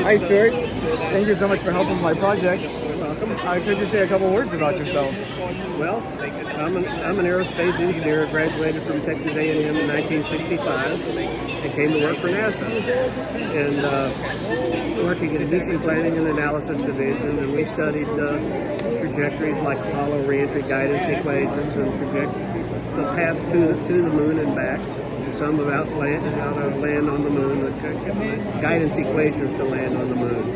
Hi, Steward. Thank you so much for helping with my project. You're welcome. Could you say a couple words about yourself? Well, I'm an aerospace engineer. Graduated from Texas A&M in 1965 and came to work for NASA. And working in mission planning and analysis division, and we studied trajectories like Apollo reentry guidance equations and the paths to the moon and back. And some about how to land on the moon, the guidance equations to land on the moon.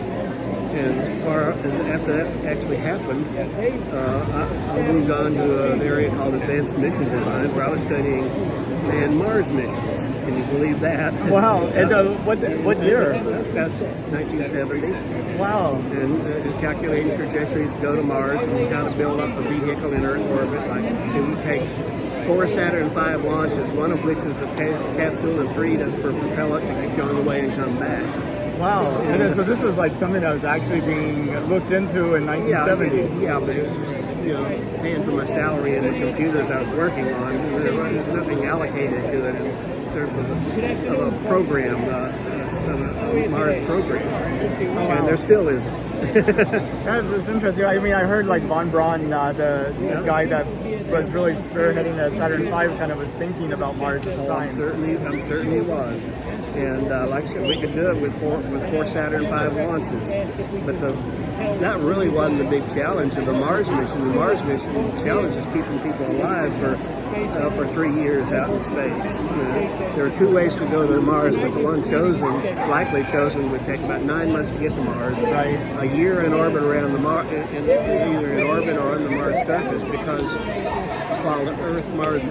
And as far as after that actually happened, I moved on to an area called Advanced Mission Design, where I was studying manned Mars missions. Can you believe that? Wow. And what year? That's about 1970. Wow. And calculating trajectories to go to Mars and how to build up a vehicle in Earth orbit. Like it would take 4 Saturn V launches, one of which is a capsule, and 3 for propellant to get you on the way and come back. Wow. And then, so this is like something that was actually being looked into in 1970. Yeah, but it was just, paying for my salary and the computers I was working on. There's nothing allocated to it in terms of a program, a Mars program. Oh, wow. And there still isn't. That's interesting. I mean, I heard like von Braun, the guy that was really spearheading the Saturn V, kind of was thinking about Mars at the time. I'm certainly was. And like I said, we could do it with four Saturn V launches. But that really wasn't the big challenge of the Mars mission. The Mars mission challenge is keeping people alive for 3 years out in space. There are 2 ways to go to Mars, but the one likely chosen, would take about 9 months to get to Mars. Right. A year in orbit around the either in orbit or on the Mars surface, because while the Earth-Mars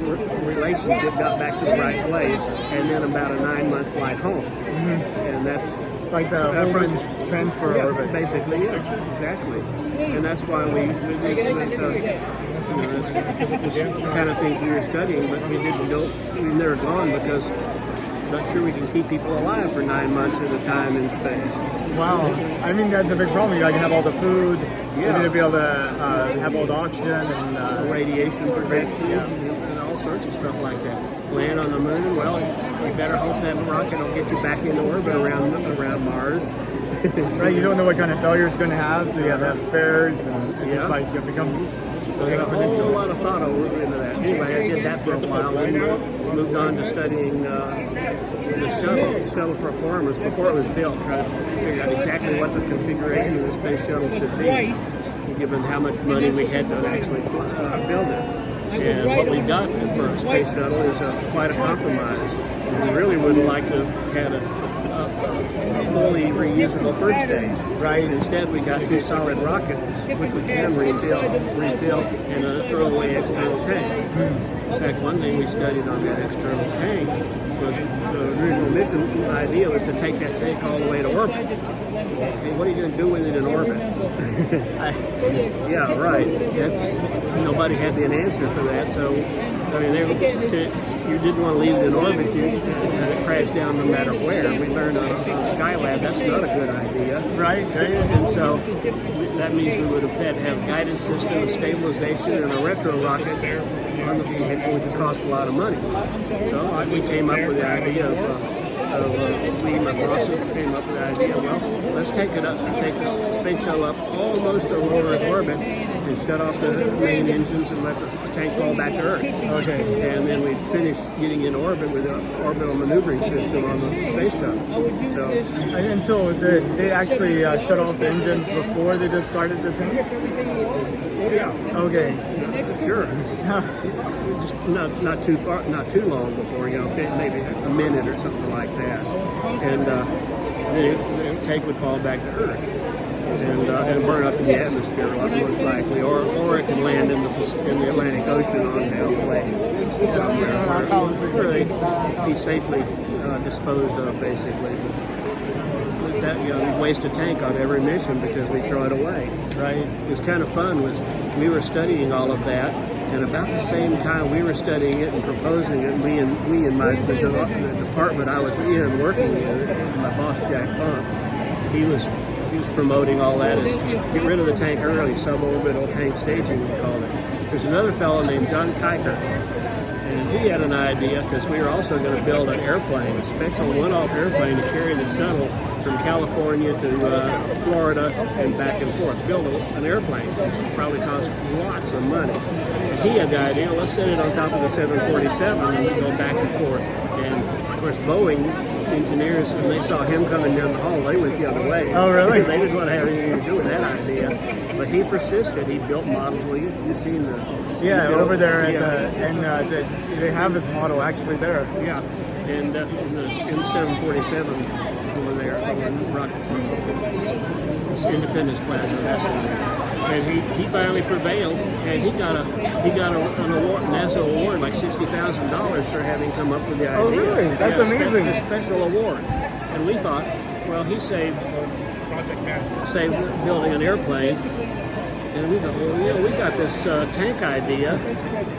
relationship got back to the right place, and then about a 9-month flight home. Mm-hmm. And that's it's like the transfer orbit. Basically, yeah, exactly. And that's why we it's the kind of things we were studying, but we've never gone because I'm not sure we can keep people alive for 9 months at a time in space. Wow. I mean, that's a big problem. You got to have all the food. You need to be able to have all the oxygen and radiation protection and all sorts of stuff like that. Land on the moon, well, you better hope that rocket will get you back into orbit around Mars. Right, you don't know what kind of failure it's going to have, so you have to have spares, and it's just like it becomes a whole lot of thought into that. Anyway, I did that for a while, and moved on to studying the shuttle performance before it was built, trying to figure out exactly what the configuration of the space shuttle should be, given how much money we had to actually build it. And what we got for a space shuttle is quite a compromise. We really would have liked to have had a fully reusable first stage. Right. Instead, we got 2 solid rockets, which we can refill, and a throwaway external tank. In fact, one thing we studied on that external tank was the original mission idea was to take that tank all the way to orbit. Okay, what are you going to do with it in orbit? Yeah, right. Nobody had an answer for that. So, I mean, you didn't want to leave it in orbit. It crashed down no matter where. We learned on Skylab that's not a good idea. Right. And so that means we would have had to have guidance system, stabilization, and a retro rocket on the vehicle, which would cost a lot of money. So we came up with the idea we and my boss came up with the idea, well, let's take the space shuttle up almost to low Earth orbit and shut off the main engines and let the tank fall back to Earth. Okay. And then we'd finish getting in orbit with an orbital maneuvering system on the space shuttle. So they actually shut off the engines before they discarded the tank? Yeah. Okay. Sure. Just not too long before, maybe a minute or something like that, and the tank would fall back to Earth and burn up in the atmosphere, most likely, or it can land in the Atlantic Ocean on down the way where they be safely disposed of, basically. We waste a tank on every mission because we throw it away. Right. It was kind of fun. We were studying all of that, and about the same time we were studying it and proposing it, the department I was in working in, my boss Jack Funk, he was promoting all that as just get rid of the tank early, suborbital tank staging we called it. There's another fellow named John Kiker, and he had an idea because we were also going to build an airplane, a special one-off airplane to carry the shuttle from California to Florida and back and forth. Build an airplane, which probably cost lots of money. And he had the idea, let's set it on top of the 747 and go back and forth. And of course, Boeing engineers, when they saw him coming down the hall, they went the other way. Oh, really? They didn't want to have anything to do with that idea. But he persisted. He built models. Well, you've seen the... Yeah, over there at yeah. they have this model actually there. Yeah, and in the 747 over there, it's Independence Plaza, that's in there. And he finally prevailed, and he got an award, NASA award, like $60,000 for having come up with the idea. Oh, really? That's amazing. A special award. And we thought, well, he saved building an airplane. And we thought, well, we got this tank idea,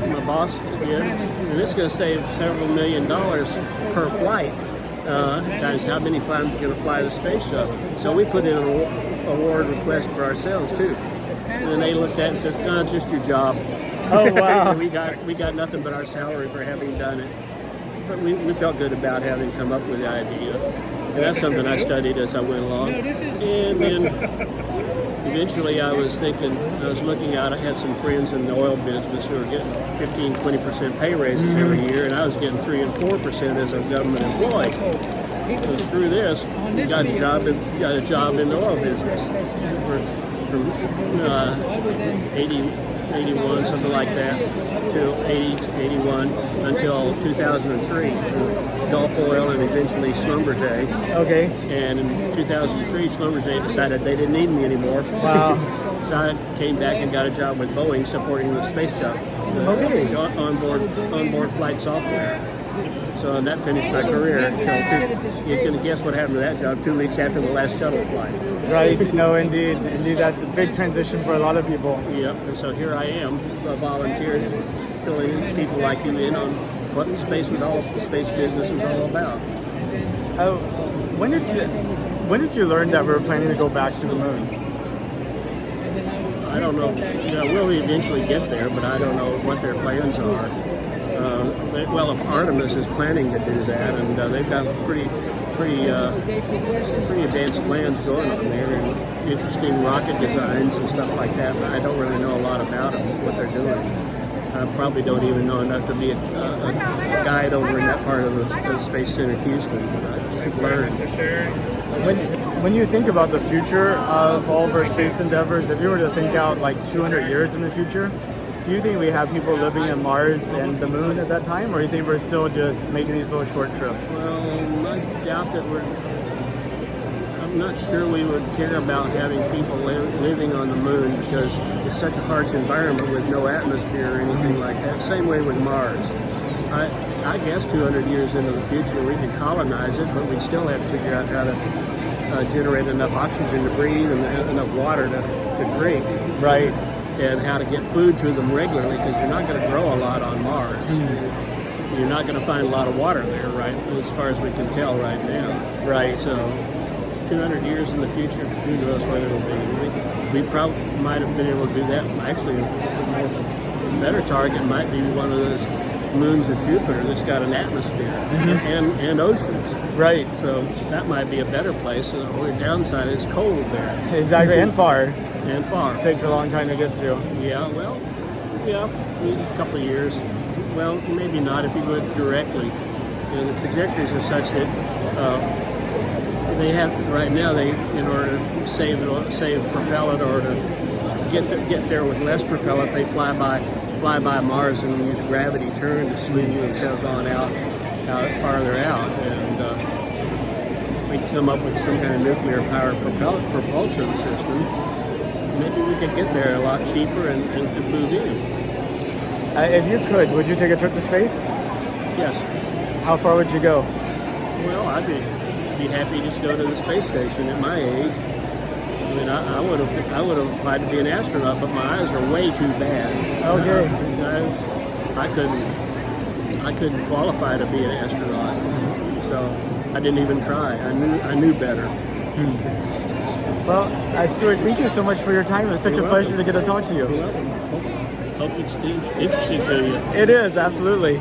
my boss did, and it's going to save several $1 million per flight, times how many times we're going to fly the space shuttle. So we put in an award request for ourselves too. And then they looked at it and said, no, it's just your job. Oh, wow. we got nothing but our salary for having done it. But we felt good about having come up with the idea. And that's something I studied as I went along. And then eventually I was looking out, I had some friends in the oil business who were getting 15-20% pay raises every year, and I was getting 3 and 4% as a government employee. So through this, you got a job in the oil business from 81, something like that, to 81 until 2003. Gulf Oil and eventually Schlumberger. Okay. And in 2003, Schlumberger decided they didn't need me anymore. Wow. So I came back and got a job with Boeing supporting the space shuttle. Okay. Onboard flight software. So that finished my career until you can guess what happened to that job 2 weeks after the last shuttle flight. Right. No, indeed. That's a big transition for a lot of people. Yep. And so here I am, a volunteer, filling people like you in on what the space business was all about. When did you learn that we were planning to go back to the moon? I don't know. We'll eventually get there, but I don't know what their plans are. Artemis is planning to do that, and they've got pretty advanced plans going on there, and interesting rocket designs and stuff like that. But I don't really know a lot about them, what they're doing. I probably don't even know enough to be a guide over in that part of the Space Center, Houston, but I should learn. When you think about the future of all of our space endeavors, if you were to think out like 200 years in the future, do you think we have people living on Mars and the moon at that time, or do you think we're still just making these little short trips? Well, I doubt that I'm not sure we would care about having people living on the moon because it's such a harsh environment with no atmosphere or anything like that. Same way with Mars. I guess 200 years into the future we could colonize it, but we'd still have to figure out how to generate enough oxygen to breathe and enough water to drink. Right. And how to get food to them regularly because you're not going to grow a lot on Mars. You're not going to find a lot of water there, right, as far as we can tell right now. Right. So 200 years in the future, who knows what it'll be. We probably might have been able to do that. Actually, a better target might be one of those moons of Jupiter that's got an atmosphere and oceans. Right. So that might be a better place. The only downside is cold there. Exactly, and far. And far. It takes a long time to get to. Yeah, well, a couple of years. Well, maybe not if you go directly. The trajectories are such that they have right now. In order to save propellant or to get there with less propellant, they fly by Mars and use gravity turn to swing themselves on out farther out. And if we come up with some kind of nuclear powered propulsion system, maybe we could get there a lot cheaper and could move in. If you could, would you take a trip to space? Yes. How far would you go? Well, I'd be happy to just go to the space station at my age. I mean, I would have applied to be an astronaut, but my eyes are way too bad. Okay. I couldn't qualify to be an astronaut, so I didn't even try. I knew better. Well, Steward, thank you so much for your time. It's such a pleasure to get to talk to you. You're welcome. Hope it's interesting to you. It is, absolutely.